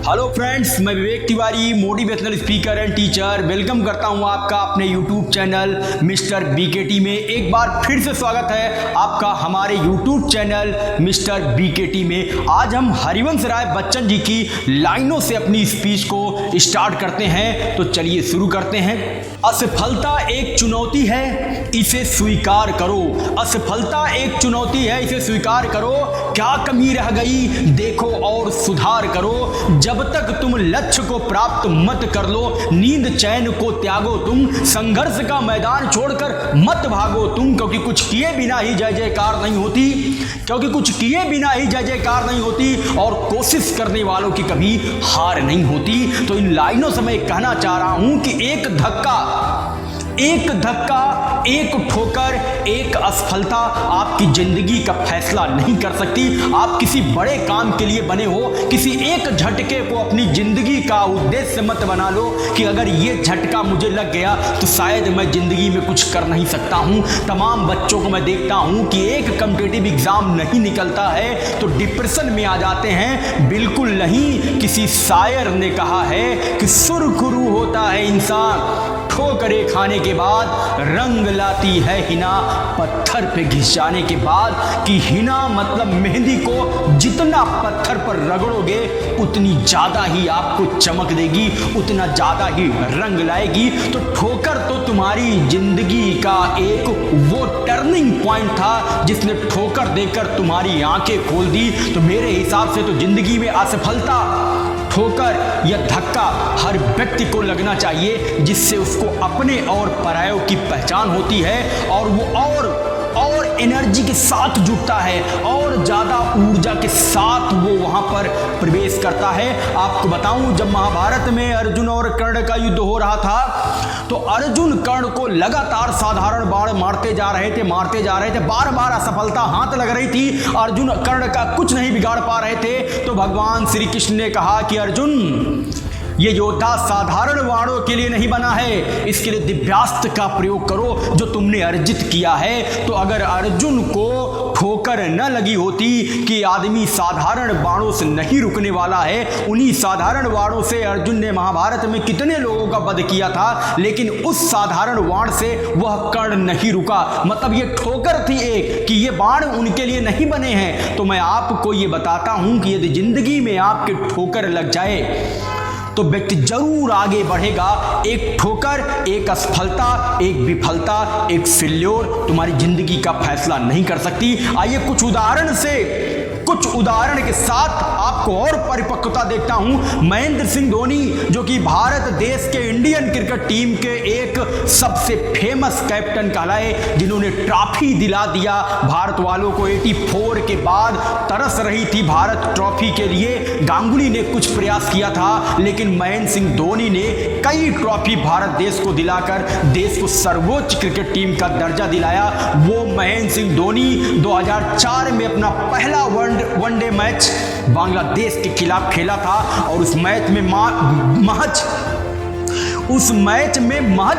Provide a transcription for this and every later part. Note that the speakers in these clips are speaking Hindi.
हेलो फ्रेंड्स, मैं Vivek Tiwari, motivational speaker and teacher. Welcome करता हूं आपका अपने यूट्यूब चैनल मिस्टर बीकेटी में। एक बार फिर से स्वागत है आपका हमारे यूट्यूब चैनल मिस्टर बीकेटी में। आज हम हरिवंश राय बच्चन जी की लाइनों से अपनी स्पीच को स्टार्ट करते हैं, तो चलिए शुरू करते हैं। असफलता एक चुनौती है, इसे स्वीकार करो। असफलता एक चुनौती है, इसे स्वीकार करो। क्या कमी रह गई देखो और सुधार करो। जब तक तुम लक्ष्य को प्राप्त मत कर लो, नींद चैन को त्यागो तुम। संघर्ष का मैदान छोड़कर मत भागो तुम, क्योंकि कुछ किए बिना ही जय जयकार नहीं होती। क्योंकि कुछ किए बिना ही जय जयकार नहीं होती और कोशिश करने वालों की कभी हार नहीं होती। तो इन लाइनों से मैं कहना चाह रहा हूं कि एक धक्का, एक ठोकर, एक असफलता आपकी जिंदगी का फैसला नहीं कर सकती। आप किसी बड़े काम के लिए बने हो, किसी एक झटके को अपनी जिंदगी का उद्देश्य मत बना लो कि अगर ये झटका मुझे लग गया तो शायद मैं जिंदगी में कुछ कर नहीं सकता हूँ। तमाम बच्चों को मैं देखता हूँ कि एक कॉम्पिटिटिव एग्जाम नहीं निकलता है तो डिप्रेशन में आ जाते हैं। बिल्कुल नहीं, किसी शायर ने कहा है कि सुरखरू होता है इंसान, ठोकरे खाने के बाद रंग लाती है हिना, पत्थर पे घिस जाने के बाद। कि हिना मतलब मेहंदी को जितना पत्थर पर रगड़ोगे उतनी ज्यादा ही आपको चमक देगी, उतना ज्यादा ही रंग लाएगी। तो ठोकर तो तुम्हारी जिंदगी का एक वो टर्निंग पॉइंट था जिसने ठोकर देकर तुम्हारी आंखें खोल दी। तो मेरे हिसाब से तो जिंदगी में असफलता, ठोकर या धक्का हर व्यक्ति को लगना चाहिए, जिससे उसको अपने और परायों की पहचान होती है और वो और एनर्जी के साथ जुटता है और ज़्यादा ऊर्जा के साथ वो वहाँ पर प्रवेश करता है। आपको बताऊं, जब महाभारत में अर्जुन और कर्ण का युद्ध हो रहा था तो अर्जुन कर्ण को लगातार साधारण बाण मारते जा रहे थे, बार बार असफलता हाथ लग रही थी। अर्जुन कर्ण का कुछ नहीं बिगाड़ पा रहे थे। तो भगवान श्री कृष्ण ने कहा कि अर्जुन, ये योद्धा साधारण बाणों के लिए नहीं बना है, इसके लिए दिव्यास्त्र का प्रयोग करो जो तुमने अर्जित किया है। तो अगर अर्जुन को ठोकर न लगी होती कि आदमी साधारण बाणों से नहीं रुकने वाला है, उन्हीं साधारण बाणों से अर्जुन ने महाभारत में कितने लोगों का वध किया था, लेकिन उस साधारण बाण से वह कर्ण नहीं रुका। मतलब ये ठोकर थी एक कि ये बाण उनके लिए नहीं बने हैं। तो मैं आपको ये बताता हूं कि यदि जिंदगी में आपके ठोकर लग जाए तो व्यक्ति जरूर आगे बढ़ेगा। एक ठोकर, एक असफलता, एक विफलता, एक फेल्योर तुम्हारी जिंदगी का फैसला नहीं कर सकती। आइए कुछ उदाहरण के साथ आपको और परिपक्वता देखता हूं। महेंद्र सिंह धोनी, जो कि भारत देश के इंडियन क्रिकेट टीम के एक सबसे फेमस कैप्टन कहलाए, जिन्होंने ट्रॉफी दिला दिया भारत वालों को। 84 के बाद तरस रही थी भारत ट्रॉफी के लिए। गांगुली ने कुछ प्रयास किया था, लेकिन महेंद्र सिंह धोनी ने कई ट्रॉफी भारत देश को दिलाकर देश को सर्वोच्च क्रिकेट टीम का दर्जा दिलाया। वो महेंद्र सिंह धोनी 2004 में अपना पहला वनडे मैच बांग्लादेश के खिलाफ खेला था और उस मैच में महज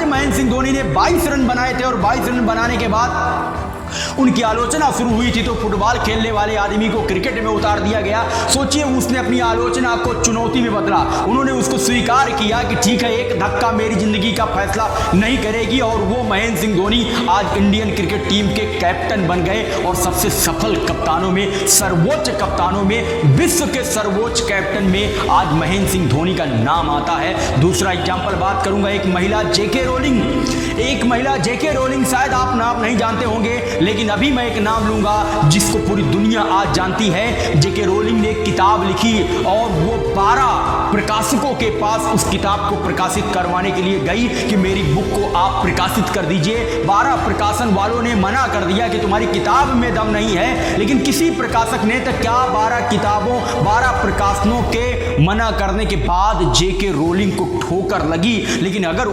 महेंद्र सिंह धोनी ने 22 रन बनाए थे। और 22 रन बनाने के बाद उनकी आलोचना शुरू हुई थी, तो फुटबॉल खेलने वाले आदमी को क्रिकेट में उतार दिया गया। सोचिए, उसने अपनी आलोचना को चुनौती में बदला। उन्होंने उसको स्वीकार किया कि ठीक है, एक धक्का मेरी जिंदगी का फैसला नहीं करेगी। और वो महेंद्र सिंह धोनी आज इंडियन क्रिकेट टीम के कैप्टन बन गए और सबसे सफल कप्तानों में, सर्वोच्च कप्तानों में, विश्व के सर्वोच्च कैप्टन में आज महेंद्र सिंह धोनी का नाम आता है। दूसरा एग्जाम्पल बात करूंगा, एक महिला जेके रोलिंग। शायद आप नाम नहीं जानते होंगे, लेकिन अभी मैं एक नाम लूंगा जिसको पूरी दुनिया आज जानती है। जेके रोलिंग ने एक किताब लिखी और वो 12 प्रकाशकों के पास उस किताब को प्रकाशित करवाने के लिए गई कि मेरी बुक को आप प्रकाशित कर दीजिए। 12 प्रकाशन वालों ने मना कर दिया कि तुम्हारी किताब में दम नहीं है। लेकिन किसी प्रकाशक ने, तो क्या 12 प्रकाशनों के मना करने के बाद जेके रोलिंग को ठोकर लगी। लेकिन अगर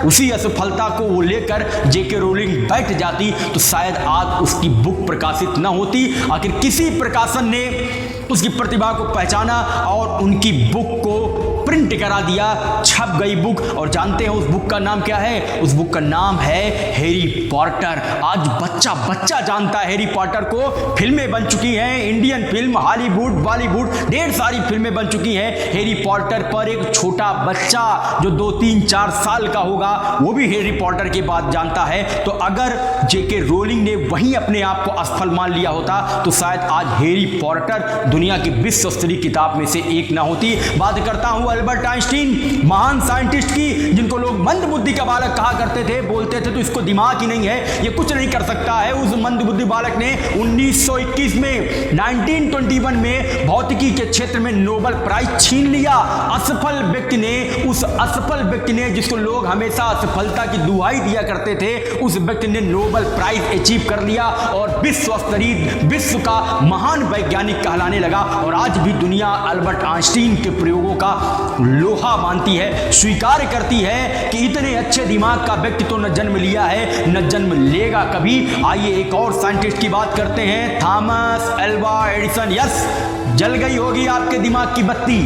उसी असफलता को वो लेकर जेके रोलिंग बैठ जाती तो शायद आज उसकी बुक प्रकाशित न होती। आखिर किसी प्रकाशन ने उसकी प्रतिभा को पहचाना और उनकी बुक को प्रिंट करा दिया, छप गई बुक। और जानते हैं उस बुक का नाम क्या है? उस बुक का नाम है हैरी पॉटर। आज बच्चा बच्चा जानता है हैरी पॉटर को। फिल्में बन चुकी हैं, इंडियन फिल्म, हॉलीवुड, बॉलीवुड, ढेर सारी फिल्में बन चुकी हैं हैरी पॉटर पर। एक छोटा बच्चा जो 2, 3, 4 साल का होगा वो भी हैरी पॉटर की बात जानता है। तो अगर जेके रोलिंग ने वहीं अपने आप को असफल मान लिया होता तो शायद आज हैरी पॉटर दुनिया की विश्व स्तरीय किताब में से एक ना होती। बात करता हूं अल्बर्ट आइंस्टीन, महान साइंटिस्ट की, जिनको लोग मंद बुद्धि का बालक कहा करते थे, बोलते थे तो इसको दिमाग ही नहीं है, ये कुछ नहीं कर सकता है। उस मंद बुद्धि बालक ने 1921 में 1921 में भौतिकी के क्षेत्र में नोबेल प्राइज छीन लिया। असफल व्यक्ति ने, उस असफल व्यक्ति ने जिसको लोग हमेशा असफलता की दुहाई दिया करते थे, उस व्यक्ति ने नोबेल प्राइज अचीव कर लिया और विश्व स्तरीय, विश्व का महान वैज्ञानिक कहलाने लगा। और आज भी दुनिया अल्बर्ट आइंस्टीन के प्रयोगों का लोहा मानती है, स्वीकार करती है कि इतने अच्छे दिमाग का व्यक्ति तो न जन्म लिया है न जन्म लेगा कभी। आइए एक और साइंटिस्ट की बात करते हैं, थॉमस एल्वा एडिसन। यस, जल गई होगी आपके दिमाग की बत्ती,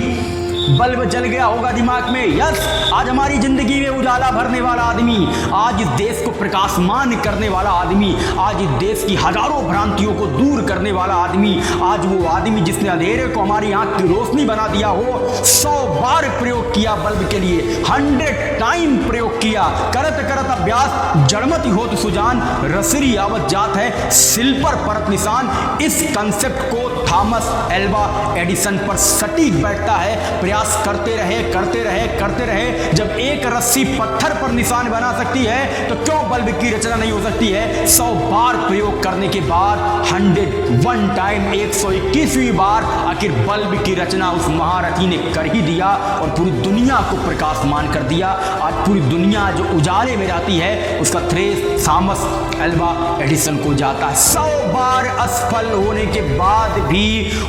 बल्ब जल गया होगा दिमाग में। यस, आज हमारी जिंदगी में उजाला भरने वाला आदमी, आज इस देश को प्रकाशमान करने वाला आदमी, आज इस देश की हजारों भ्रांतियों को दूर करने वाला आदमी, आज वो आदमी जिसने अंधेरे को हमारी आंख की रोशनी बना दिया हो। 100 बार प्रयोग किया बल्ब के लिए, 100 टाइम प्रयोग किया, करत करत अभ्यास जड़मति होत सुजान, रसरी आवत जात है सिल पर परत निशान। इस कंसेप्ट को थॉमस एल्वा एडिसन पर सटीक बैठता है। प्रयास करते रहे करते रहे करते रहे। जब एक रस्सी पत्थर पर निशान बना सकती है तो क्यों बल्ब की रचना नहीं हो सकती है? 100 बार प्रयोग करने के बाद 101 टाइम, 121वीं बार आखिर बल्ब की रचना उस महारथी ने कर ही दिया और पूरी दुनिया को प्रकाशमान कर दिया। आज पूरी दुनिया जो उजाले में रहती है उसका थ्रेस थॉमस एल्वा एडिसन को जाता है। 100 बार असफल होने के बाद भी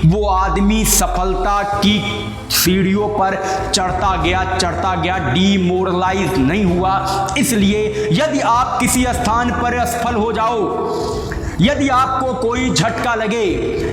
वो आदमी सफलता की सीढ़ियों पर चढ़ता गया, डीमोरलाइज नहीं हुआ। इसलिए यदि आप किसी स्थान पर असफल हो जाओ, यदि आपको कोई झटका लगे,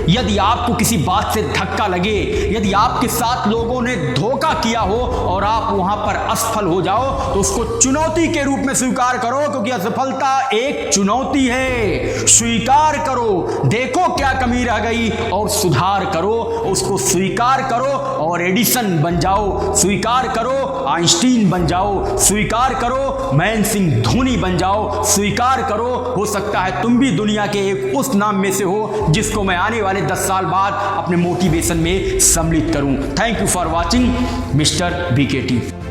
यदि आपको किसी बात से धक्का लगे, यदि आपके साथ लोगों ने धोखा किया हो और आप वहां पर असफल हो जाओ तो उसको चुनौती के रूप में स्वीकार करो, क्योंकि असफलता एक चुनौती है। स्वीकार करो, देखो क्या कमी रह गई और सुधार करो, उसको स्वीकार करो और एडिसन बन जाओ, स्वीकार करो आइंस्टीन बन जाओ, स्वीकार करो महेंद्र सिंह धोनी बन जाओ, स्वीकार करो हो सकता है तुम भी दुनिया के एक उस नाम में से हो जिसको मैं आने वाले 10 साल बाद अपने मोटिवेशन में सम्मिलित करूं। Thank you for watching mister BKT।